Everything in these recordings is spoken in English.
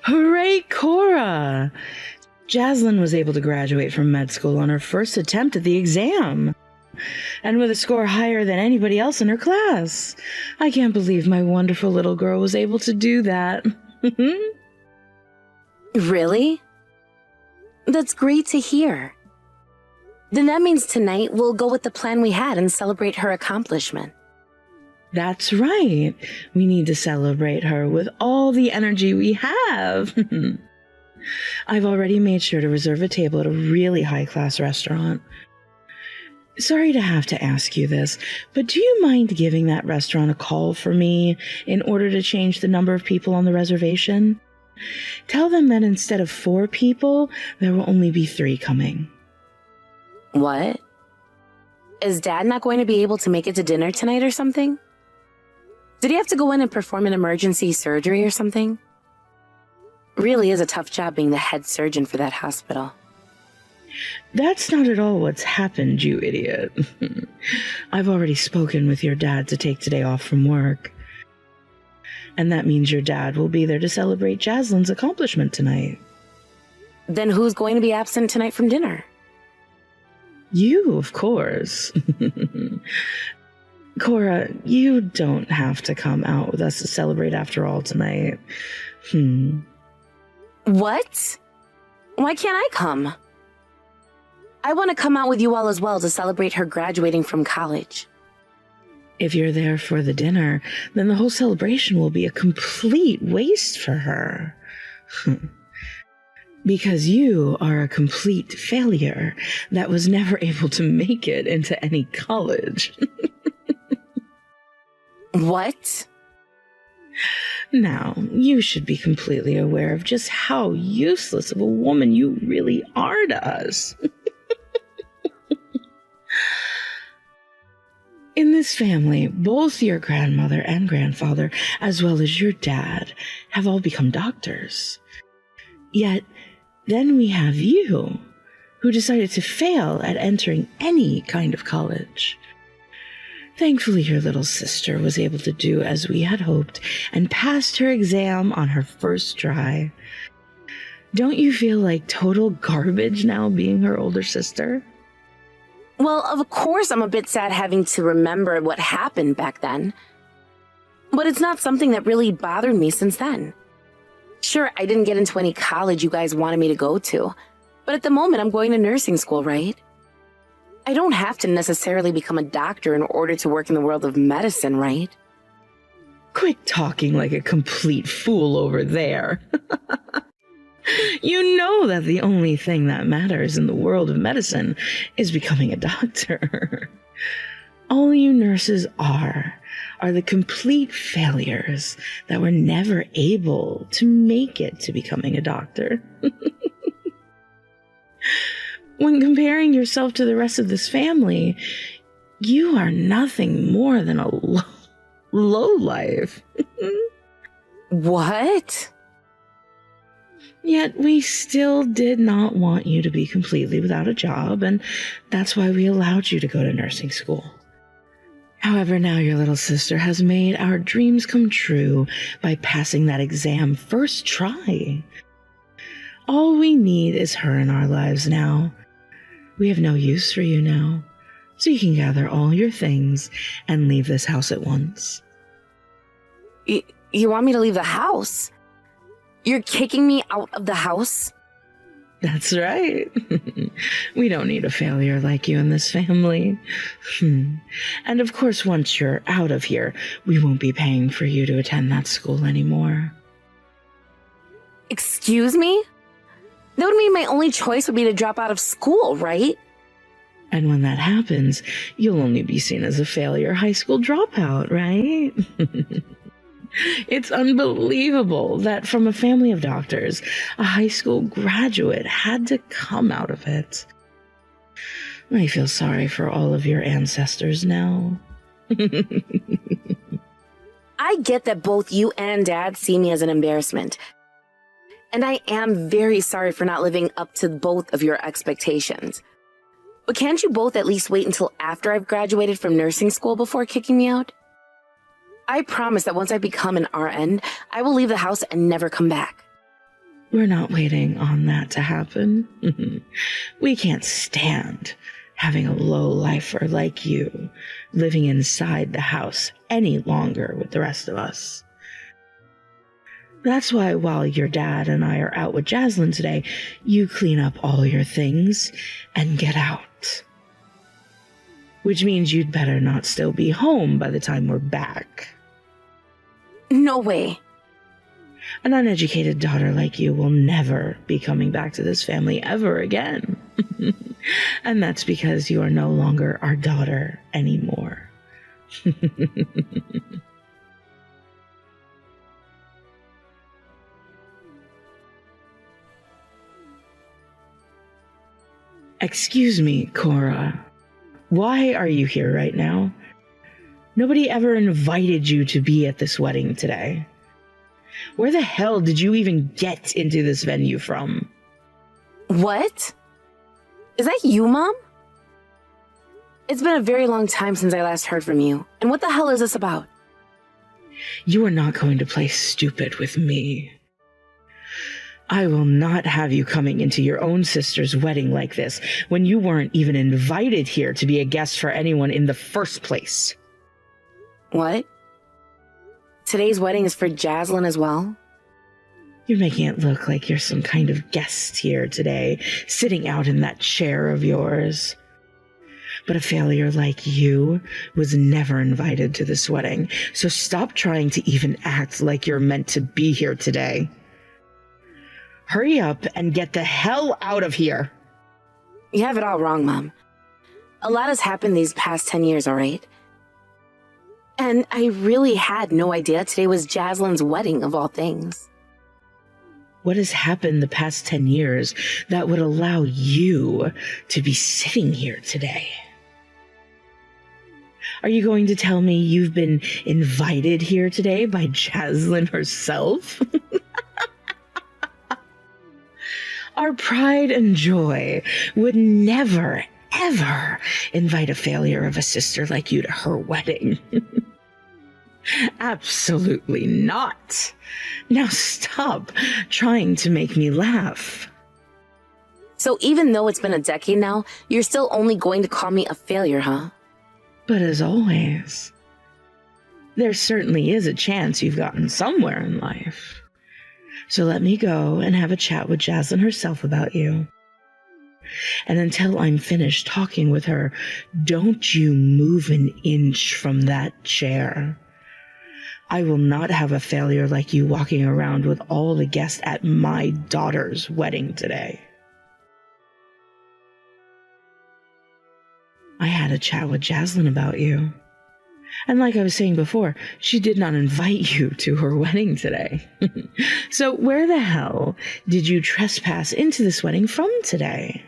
Hooray, Cora! Jaslyn was able to graduate from med school on her first attempt at the exam, and with a score higher than anybody else in her class. I can't believe my wonderful little girl was able to do that. Really? That's great to hear. Then that means tonight we'll go with the plan we had and celebrate her accomplishment. That's right. We need to celebrate her with all the energy we have. I've already made sure to reserve a table at a really high-class restaurant. Sorry to have to ask you this, but do you mind giving that restaurant a call for me in order to change the number of people on the reservation? Tell them that instead of 4 people, there will only be 3 coming. What? Is Dad not going to be able to make it to dinner tonight or something? Did he have to go in and perform an emergency surgery or something? Really is a tough job being the head surgeon for that hospital. That's not at all what's happened, you idiot. I've already spoken with your dad to take today off from work. And that means your dad will be there to celebrate Jaslyn's accomplishment tonight. Then who's going to be absent tonight from dinner? You, of course. Cora, you don't have to come out with us to celebrate after all tonight. What? Why can't I come? I want to come out with you all as well to celebrate her graduating from college. If you're there for the dinner, then the whole celebration will be a complete waste for her. Because you are a complete failure that was never able to make it into any college. What? Now, you should be completely aware of just how useless of a woman you really are to us. In this family, both your grandmother and grandfather, as well as your dad, have all become doctors. Yet, then we have you, who decided to fail at entering any kind of college. Thankfully, your little sister was able to do as we had hoped and passed her exam on her first try. Don't you feel like total garbage now being her older sister? Well, of course I'm a bit sad having to remember what happened back then. But it's not something that really bothered me since then. Sure, I didn't get into any college you guys wanted me to go to, but at the moment I'm going to nursing school, right? I don't have to necessarily become a doctor in order to work in the world of medicine, right? Quit talking like a complete fool over there. You know that the only thing that matters in the world of medicine is becoming a doctor. All you nurses are the complete failures that were never able to make it to becoming a doctor. When comparing yourself to the rest of this family, you are nothing more than a lowlife. What? Yet we still did not want you to be completely without a job, and that's why we allowed you to go to nursing school. However, now your little sister has made our dreams come true by passing that exam first try. All we need is her in our lives now. We have no use for you now, so you can gather all your things and leave this house at once. You want me to leave the house? You're kicking me out of the house? That's right. We don't need a failure like you in this family. And of course, once you're out of here, we won't be paying for you to attend that school anymore. Excuse me? That would mean my only choice would be to drop out of school, right? And when that happens, you'll only be seen as a failure high school dropout, right? It's unbelievable that from a family of doctors, a high school graduate had to come out of it. I feel sorry for all of your ancestors now. I get that both you and Dad see me as an embarrassment. And I am very sorry for not living up to both of your expectations. But can't you both at least wait until after I've graduated from nursing school before kicking me out? I promise that once I become an RN, I will leave the house and never come back. We're not waiting on that to happen. We can't stand having a low-lifer like you living inside the house any longer with the rest of us. That's why while your dad and I are out with Jaslyn today, you clean up all your things and get out. Which means you'd better not still be home by the time we're back. No way. An uneducated daughter like you will never be coming back to this family ever again. And that's because you are no longer our daughter anymore. Excuse me, Cora. Why are you here right now? Nobody ever invited you to be at this wedding today. Where the hell did you even get into this venue from? What? Is that you, Mom? It's been a very long time since I last heard from you. And what the hell is this about? You are not going to play stupid with me. I will not have you coming into your own sister's wedding like this when you weren't even invited here to be a guest for anyone in the first place. What? Today's wedding is for Jaslyn as well? You're making it look like you're some kind of guest here today, sitting out in that chair of yours. But a failure like you was never invited to this wedding, so stop trying to even act like you're meant to be here today. Hurry up and get the hell out of here. You have it all wrong, Mom. A lot has happened these past 10 years, all right? And I really had no idea today was Jaslyn's wedding, of all things. What has happened the past 10 years that would allow you to be sitting here today? Are you going to tell me you've been invited here today by Jaslyn herself? Our pride and joy would never, ever invite a failure of a sister like you to her wedding. Absolutely not. Now stop trying to make me laugh. So even though it's been a decade now, you're still only going to call me a failure, huh? But as always, there certainly is a chance you've gotten somewhere in life. So let me go and have a chat with Jaslyn herself about you. And until I'm finished talking with her, don't you move an inch from that chair. I will not have a failure like you walking around with all the guests at my daughter's wedding today. I had a chat with Jaslyn about you. And like I was saying before, she did not invite you to her wedding today. So where the hell did you trespass into this wedding from today?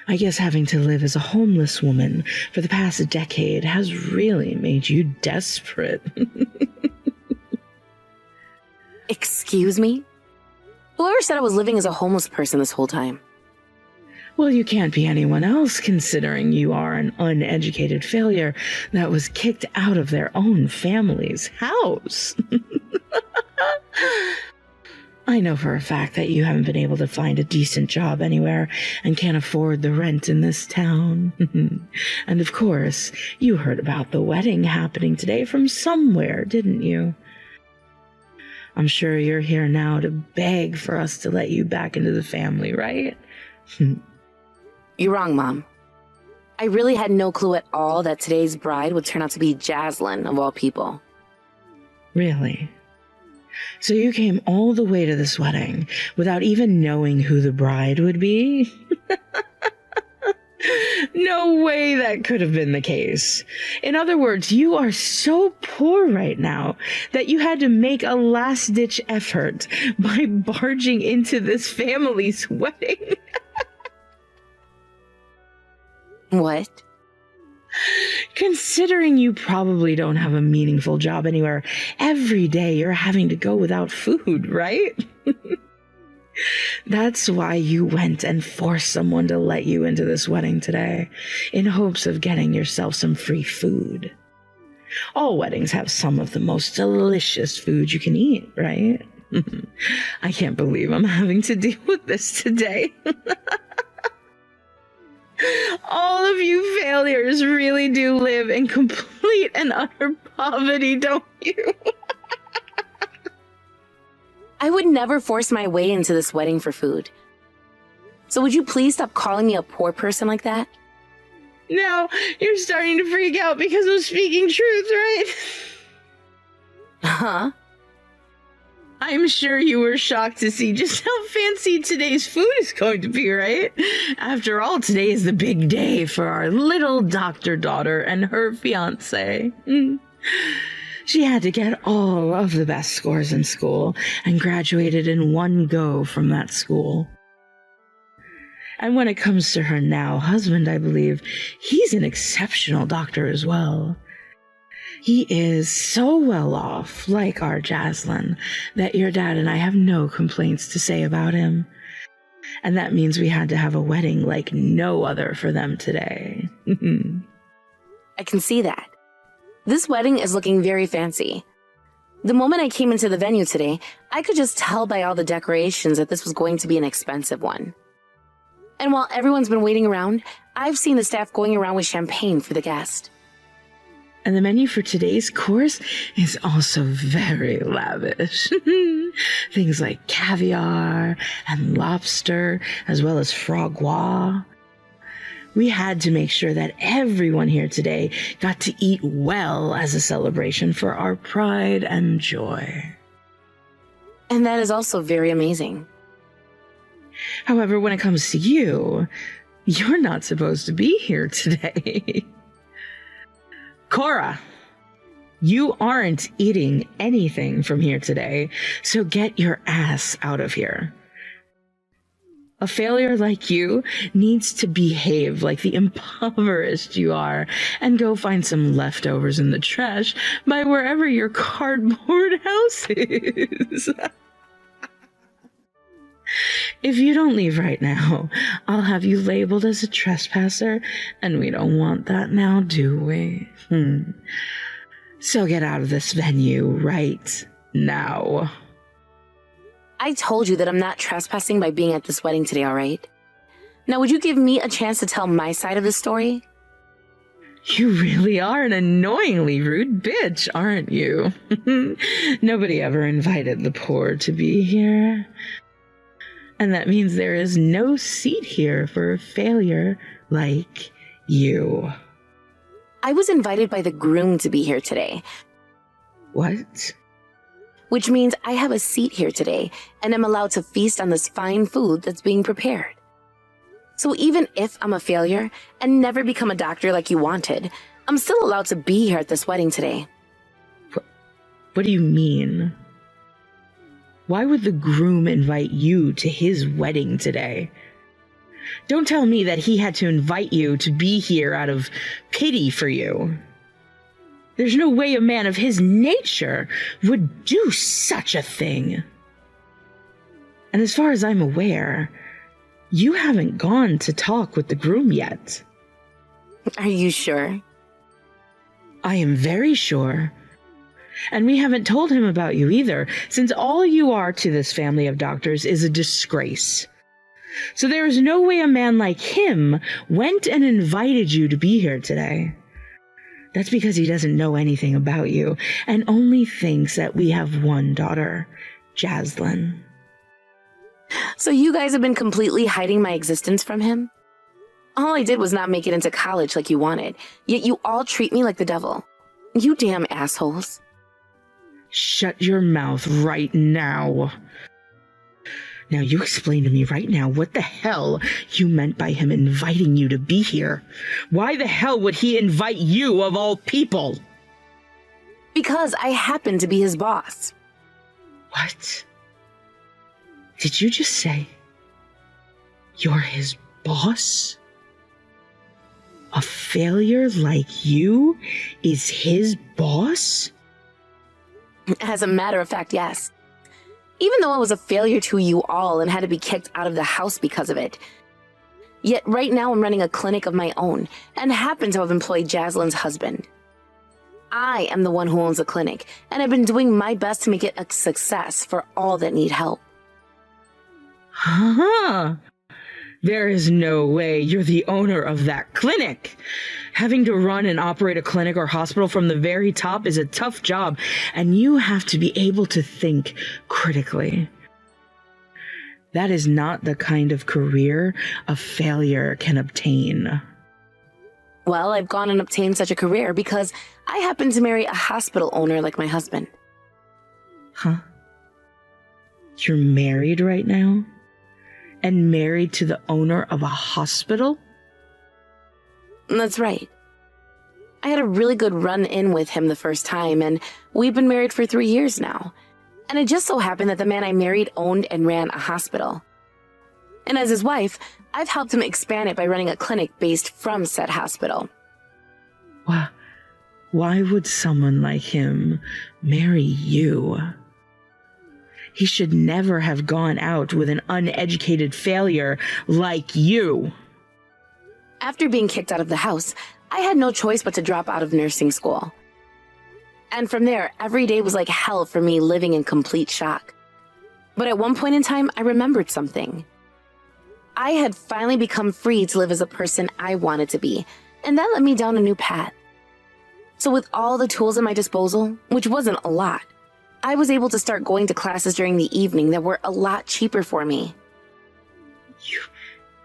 I guess having to live as a homeless woman for the past decade has really made you desperate. Excuse me? Whoever said I was living as a homeless person this whole time? Well, you can't be anyone else considering you are an uneducated failure that was kicked out of their own family's house. I know for a fact that you haven't been able to find a decent job anywhere and can't afford the rent in this town. And of course, you heard about the wedding happening today from somewhere, didn't you? I'm sure you're here now to beg for us to let you back into the family, right? You're wrong, Mom. I really had no clue at all that today's bride would turn out to be Jaslyn, of all people. Really? So you came all the way to this wedding without even knowing who the bride would be? No way that could have been the case. In other words, you are so poor right now that you had to make a last-ditch effort by barging into this family's wedding. What? Considering you probably don't have a meaningful job anywhere, every day you're having to go without food, right? That's why you went and forced someone to let you into this wedding today, in hopes of getting yourself some free food. All weddings have some of the most delicious food you can eat, right? I can't believe I'm having to deal with this today. All of you failures really do live in complete and utter poverty, don't you? I would never force my way into this wedding for food. So would you please stop calling me a poor person like that? Now you're starting to freak out because I'm speaking truth, right? Huh? I'm sure you were shocked to see just how fancy today's food is going to be, right? After all, today is the big day for our little doctor daughter and her fiancé. She had to get all of the best scores in school and graduated in one go from that school. And when it comes to her now husband, I believe, he's an exceptional doctor as well. He is so well off, like our Jaslyn, that your dad and I have no complaints to say about him. And that means we had to have a wedding like no other for them today. I can see that. This wedding is looking very fancy. The moment I came into the venue today, I could just tell by all the decorations that this was going to be an expensive one. And while everyone's been waiting around, I've seen the staff going around with champagne for the guest. And the menu for today's course is also very lavish. Things like caviar and lobster, as well as foie gras. We had to make sure that everyone here today got to eat well as a celebration for our pride and joy. And that is also very amazing. However, when it comes to you, you're not supposed to be here today. Cora, you aren't eating anything from here today, so get your ass out of here. A failure like you needs to behave like the impoverished you are and go find some leftovers in the trash by wherever your cardboard house is. If you don't leave right now, I'll have you labeled as a trespasser, and we don't want that now, do we? So get out of this venue right now. I told you that I'm not trespassing by being at this wedding today, all right? Now, would you give me a chance to tell my side of the story? You really are an annoyingly rude bitch, aren't you? Nobody ever invited the poor to be here. And that means there is no seat here for a failure like you. I was invited by the groom to be here today. What? Which means I have a seat here today and am allowed to feast on this fine food that's being prepared. So even if I'm a failure and never become a doctor like you wanted, I'm still allowed to be here at this wedding today. What do you mean? Why would the groom invite you to his wedding today? Don't tell me that he had to invite you to be here out of pity for you. There's no way a man of his nature would do such a thing. And as far as I'm aware, you haven't gone to talk with the groom yet. Are you sure? I am very sure. And we haven't told him about you either, since all you are to this family of doctors is a disgrace. So there is no way a man like him went and invited you to be here today. That's because he doesn't know anything about you and only thinks that we have one daughter, Jaslyn. So you guys have been completely hiding my existence from him? All I did was not make it into college like you wanted, yet you all treat me like the devil. You damn assholes. Shut your mouth right now. Now you explain to me right now what the hell you meant by him inviting you to be here. Why the hell would he invite you of all people? Because I happen to be his boss. What? Did you just say you're his boss? A failure like you is his boss? As a matter of fact, yes. Even though I was a failure to you all and had to be kicked out of the house because of it. Yet right now I'm running a clinic of my own and happen to have employed Jaslyn's husband. I am the one who owns the clinic, and I've been doing my best to make it a success for all that need help. Huh? There is no way you're the owner of that clinic. Having to run and operate a clinic or hospital from the very top is a tough job, and you have to be able to think critically. That is not the kind of career a failure can obtain. Well, I've gone and obtained such a career because I happen to marry a hospital owner like my husband. Huh? You're married right now? And married to the owner of a hospital? That's right. I had a really good run-in with him the first time, and we've been married for 3 years now. And it just so happened that the man I married owned and ran a hospital. And as his wife, I've helped him expand it by running a clinic based from said hospital. Why would someone like him marry you? He should never have gone out with an uneducated failure like you. After being kicked out of the house, I had no choice but to drop out of nursing school. And from there, every day was like hell for me, living in complete shock. But at one point in time, I remembered something. I had finally become free to live as a person I wanted to be, and that led me down a new path. So with all the tools at my disposal, which wasn't a lot, I was able to start going to classes during the evening that were a lot cheaper for me.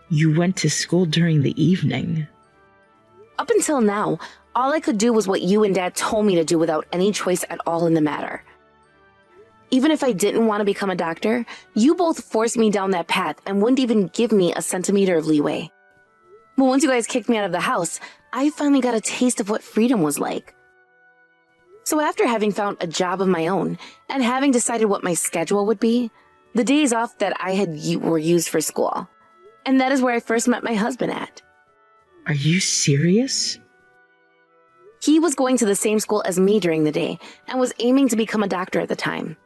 You went to school during the evening? Up until now, all I could do was what you and Dad told me to do without any choice at all in the matter. Even if I didn't want to become a doctor, you both forced me down that path and wouldn't even give me a centimeter of leeway. But once you guys kicked me out of the house, I finally got a taste of what freedom was like. So after having found a job of my own and having decided what my schedule would be, the days off that I had were used for school. And that is where I first met my husband at. Are you serious? He was going to the same school as me during the day and was aiming to become a doctor at the time.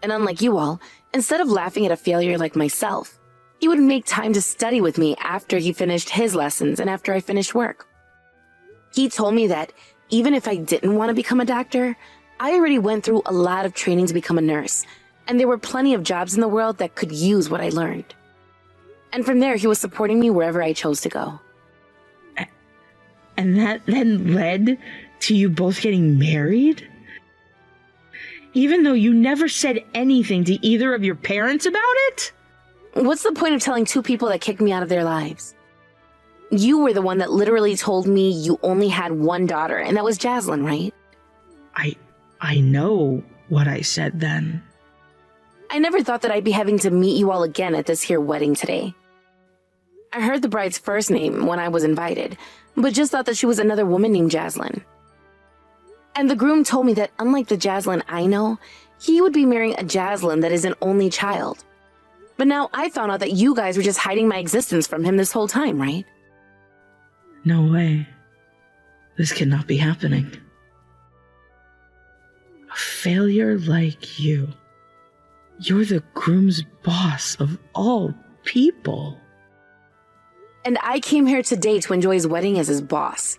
And unlike you all, instead of laughing at a failure like myself, he would make time to study with me after he finished his lessons and after I finished work. He told me that even if I didn't want to become a doctor, I already went through a lot of training to become a nurse, and there were plenty of jobs in the world that could use what I learned. And from there, he was supporting me wherever I chose to go. And that then led to you both getting married? Even though you never said anything to either of your parents about it? What's the point of telling two people that kicked me out of their lives? You were the one that literally told me you only had one daughter, and that was Jaslyn, right? I know what I said then. I never thought that I'd be having to meet you all again at this here wedding today. I heard the bride's first name when I was invited, but just thought that she was another woman named Jaslyn. And the groom told me that unlike the Jaslyn I know, he would be marrying a Jaslyn that is an only child. But now I found out that you guys were just hiding my existence from him this whole time, right? No way. This cannot be happening. A failure like you. You're the groom's boss of all people. And I came here today to enjoy his wedding as his boss.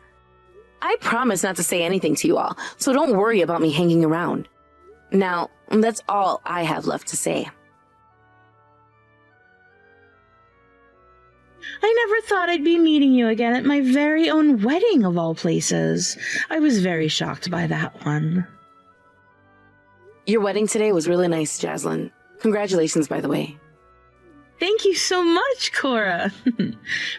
I promise not to say anything to you all, so don't worry about me hanging around. Now, that's all I have left to say. I never thought I'd be meeting you again at my very own wedding of all places. I was very shocked by that one. Your wedding today was really nice, Jaslyn. Congratulations, by the way. Thank you so much, Cora.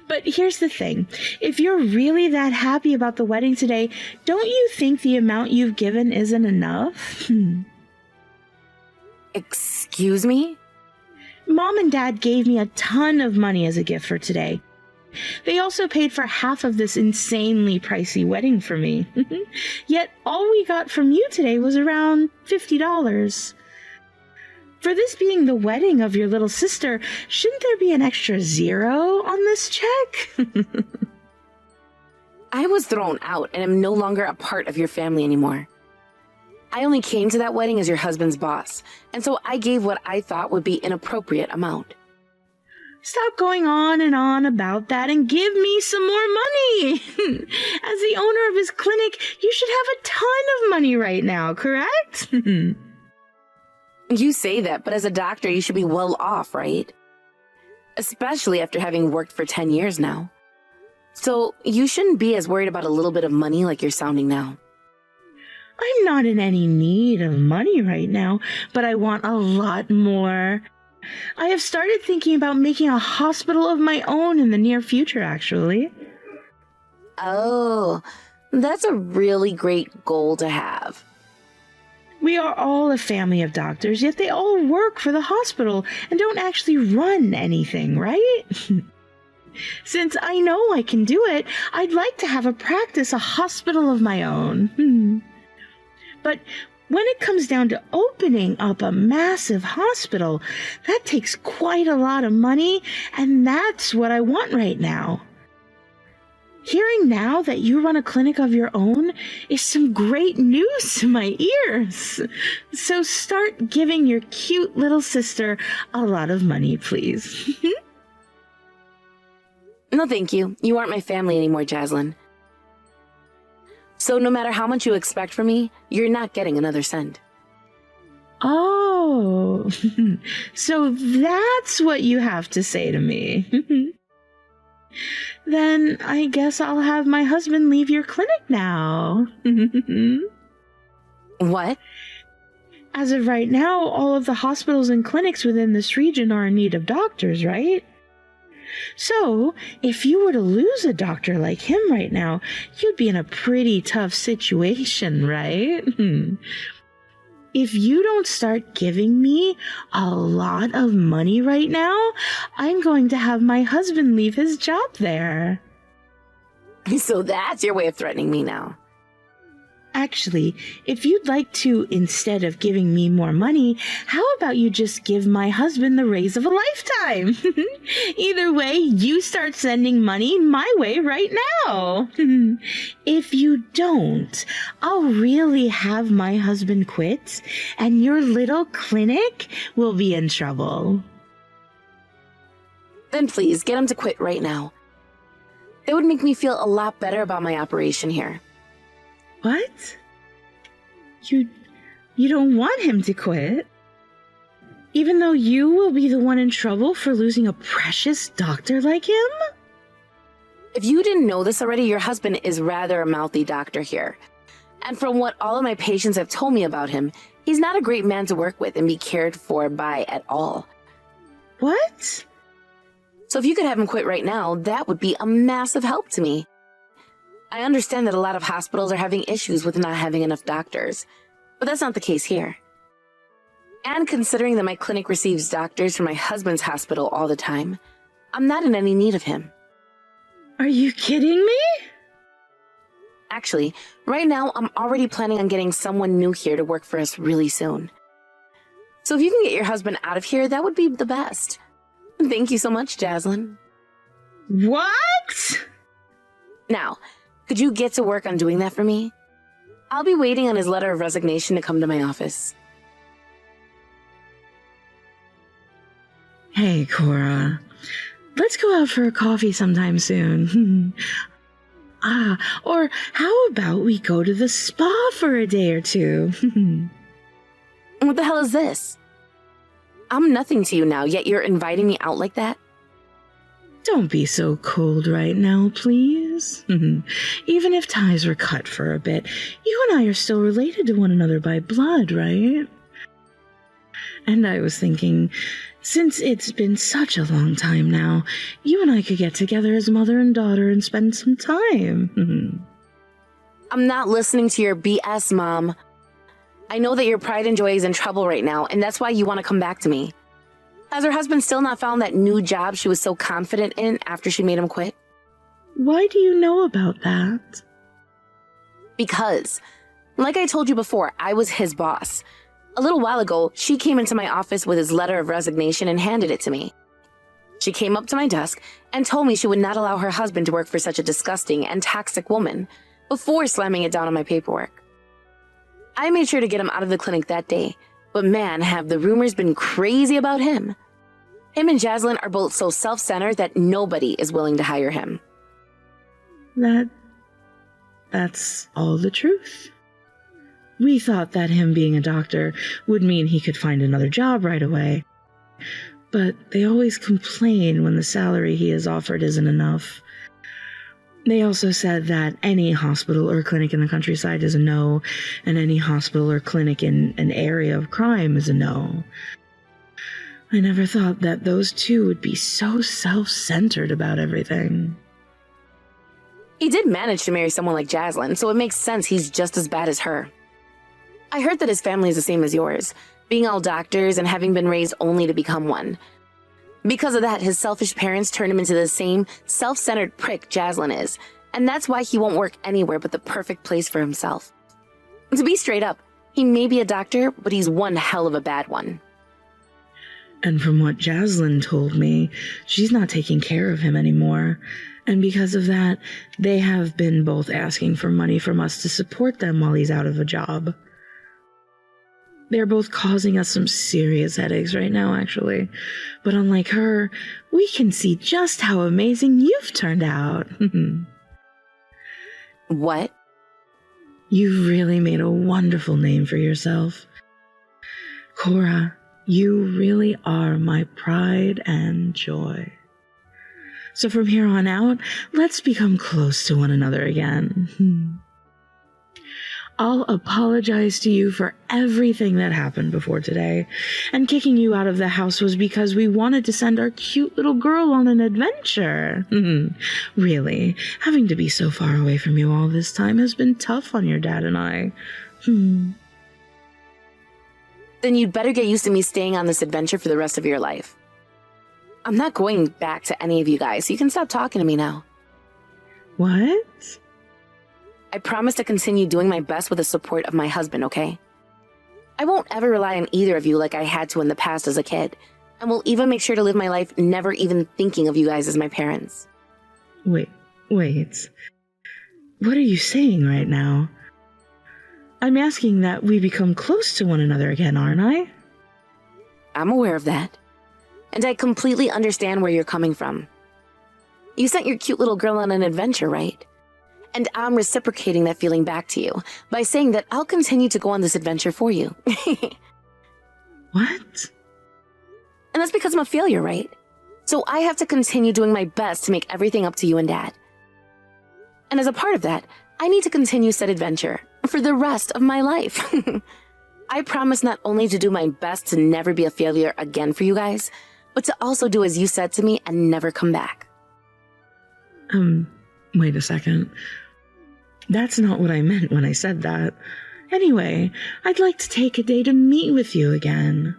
But here's the thing. If you're really that happy about the wedding today, don't you think the amount you've given isn't enough? Excuse me? Mom and Dad gave me a ton of money as a gift for today. They also paid for half of this insanely pricey wedding for me. Yet all we got from you today was around $50. For this being the wedding of your little sister, shouldn't there be an extra zero on this check? I was thrown out and am no longer a part of your family anymore. I only came to that wedding as your husband's boss, and so I gave what I thought would be an appropriate amount. Stop going on and on about that and give me some more money. As the owner of his clinic, you should have a ton of money right now, correct? You say that, but as a doctor, you should be well off, right? Especially after having worked for 10 years now. So you shouldn't be as worried about a little bit of money like you're sounding now. I'm not in any need of money right now, but I want a lot more. I have started thinking about making a hospital of my own in the near future, actually. Oh, that's a really great goal to have. We are all a family of doctors, yet they all work for the hospital and don't actually run anything, right? Since I know I can do it, I'd like to have a hospital of my own. But when it comes down to opening up a massive hospital, that takes quite a lot of money, and that's what I want right now. Hearing now that you run a clinic of your own is some great news to my ears. So start giving your cute little sister a lot of money, please. No, thank you. You aren't my family anymore, Jaslyn. So no matter how much you expect from me, you're not getting another cent. Oh, so that's what you have to say to me. Then I guess I'll have my husband leave your clinic now. What? As of right now, all of the hospitals and clinics within this region are in need of doctors, right? So, if you were to lose a doctor like him right now, you'd be in a pretty tough situation, right? If you don't start giving me a lot of money right now, I'm going to have my husband leave his job there. So that's your way of threatening me now. Actually, if you'd like to, instead of giving me more money, how about you just give my husband the raise of a lifetime? Either way, you start sending money my way right now. If you don't, I'll really have my husband quit, and your little clinic will be in trouble. Then please, get him to quit right now. That would make me feel a lot better about my operation here. What? You don't want him to quit? Even though you will be the one in trouble for losing a precious doctor like him? If you didn't know this already, your husband is rather a mouthy doctor here. And from what all of my patients have told me about him, he's not a great man to work with and be cared for by at all. What? So if you could have him quit right now, that would be a massive help to me. I understand that a lot of hospitals are having issues with not having enough doctors, but that's not the case here. And considering that my clinic receives doctors from my husband's hospital all the time, I'm not in any need of him. Are you kidding me? Actually, right now I'm already planning on getting someone new here to work for us really soon. So if you can get your husband out of here, that would be the best. Thank you so much, Jaslyn. What? Now, could you get to work on doing that for me? I'll be waiting on his letter of resignation to come to my office. Hey, Cora. Let's go out for a coffee sometime soon. Or how about we go to the spa for a day or two? What the hell is this? I'm nothing to you now, yet you're inviting me out like that? Don't be so cold right now, please. Even if ties were cut for a bit, you and I are still related to one another by blood, right? And I was thinking, since it's been such a long time now, you and I could get together as mother and daughter and spend some time. I'm not listening to your BS, Mom. I know that your pride and joy is in trouble right now, and that's why you want to come back to me. Has her husband still not found that new job she was so confident in after she made him quit? Why do you know about that? Because, like I told you before, I was his boss. A little while ago, she came into my office with his letter of resignation and handed it to me. She came up to my desk and told me she would not allow her husband to work for such a disgusting and toxic woman before slamming it down on my paperwork. I made sure to get him out of the clinic that day, but man, have the rumors been crazy about him. Him and Jaslyn are both so self-centered that nobody is willing to hire him. That's all the truth. We thought that him being a doctor would mean he could find another job right away. But they always complain when the salary he is offered isn't enough. They also said that any hospital or clinic in the countryside is a no, and any hospital or clinic in an area of crime is a no. I never thought that those two would be so self-centered about everything. He did manage to marry someone like Jaslyn, so it makes sense he's just as bad as her. I heard that his family is the same as yours, being all doctors and having been raised only to become one. Because of that, his selfish parents turned him into the same self-centered prick Jaslyn is, and that's why he won't work anywhere but the perfect place for himself. To be straight up, he may be a doctor, but he's one hell of a bad one. And from what Jaslyn told me, she's not taking care of him anymore. And because of that, they have been both asking for money from us to support them while he's out of a job. They're both causing us some serious headaches right now, actually. But unlike her, we can see just how amazing you've turned out. What? You've really made a wonderful name for yourself. Cora, you really are my pride and joy. So from here on out, let's become close to one another again. I'll apologize to you for everything that happened before today, and kicking you out of the house was because we wanted to send our cute little girl on an adventure. Really, having to be so far away from you all this time has been tough on your dad and I. Then you'd better get used to me staying on this adventure for the rest of your life. I'm not going back to any of you guys, so you can stop talking to me now. What? I promise to continue doing my best with the support of my husband, okay? I won't ever rely on either of you like I had to in the past as a kid, and will even make sure to live my life never even thinking of you guys as my parents. Wait. What are you saying right now? I'm asking that we become close to one another again, aren't I? I'm aware of that. And I completely understand where you're coming from. You sent your cute little girl on an adventure, right? And I'm reciprocating that feeling back to you by saying that I'll continue to go on this adventure for you. What? And that's because I'm a failure, right? So I have to continue doing my best to make everything up to you and Dad. And as a part of that, I need to continue said adventure for the rest of my life. I promise not only to do my best to never be a failure again for you guys, but to also do as you said to me and never come back. Wait a second. That's not what I meant when I said that. Anyway, I'd like to take a day to meet with you again.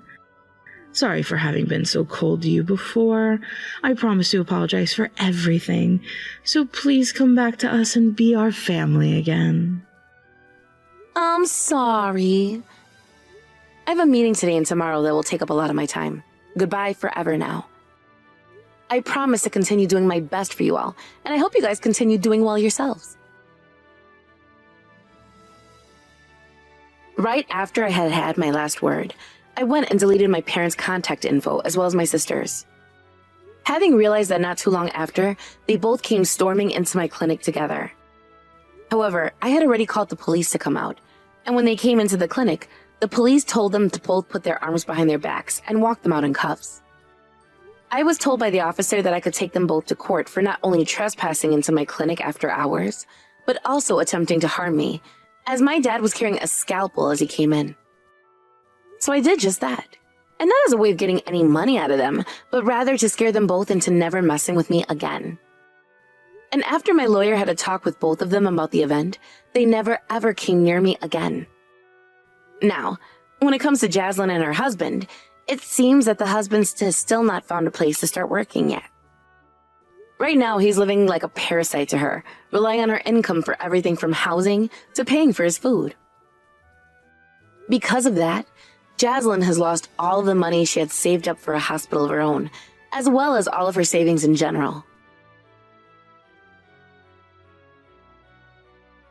Sorry for having been so cold to you before. I promise to apologize for everything. So please come back to us and be our family again. I'm sorry. I have a meeting today and tomorrow that will take up a lot of my time. Goodbye forever now. I promise to continue doing my best for you all, and I hope you guys continue doing well yourselves. Right after I had had my last word, I went and deleted my parents' contact info as well as my sister's. Having realized that not too long after, they both came storming into my clinic together. However, I had already called the police to come out, and when they came into the clinic, the police told them to both put their arms behind their backs and walk them out in cuffs. I was told by the officer that I could take them both to court for not only trespassing into my clinic after hours, but also attempting to harm me, as my dad was carrying a scalpel as he came in. So I did just that, and not as a way of getting any money out of them, but rather to scare them both into never messing with me again. And after my lawyer had a talk with both of them about the event, they never ever came near me again. Now, when it comes to Jaslyn and her husband, it seems that the husband has still not found a place to start working yet. Right now, he's living like a parasite to her, relying on her income for everything from housing to paying for his food. Because of that, Jaslyn has lost all of the money she had saved up for a hospital of her own, as well as all of her savings in general.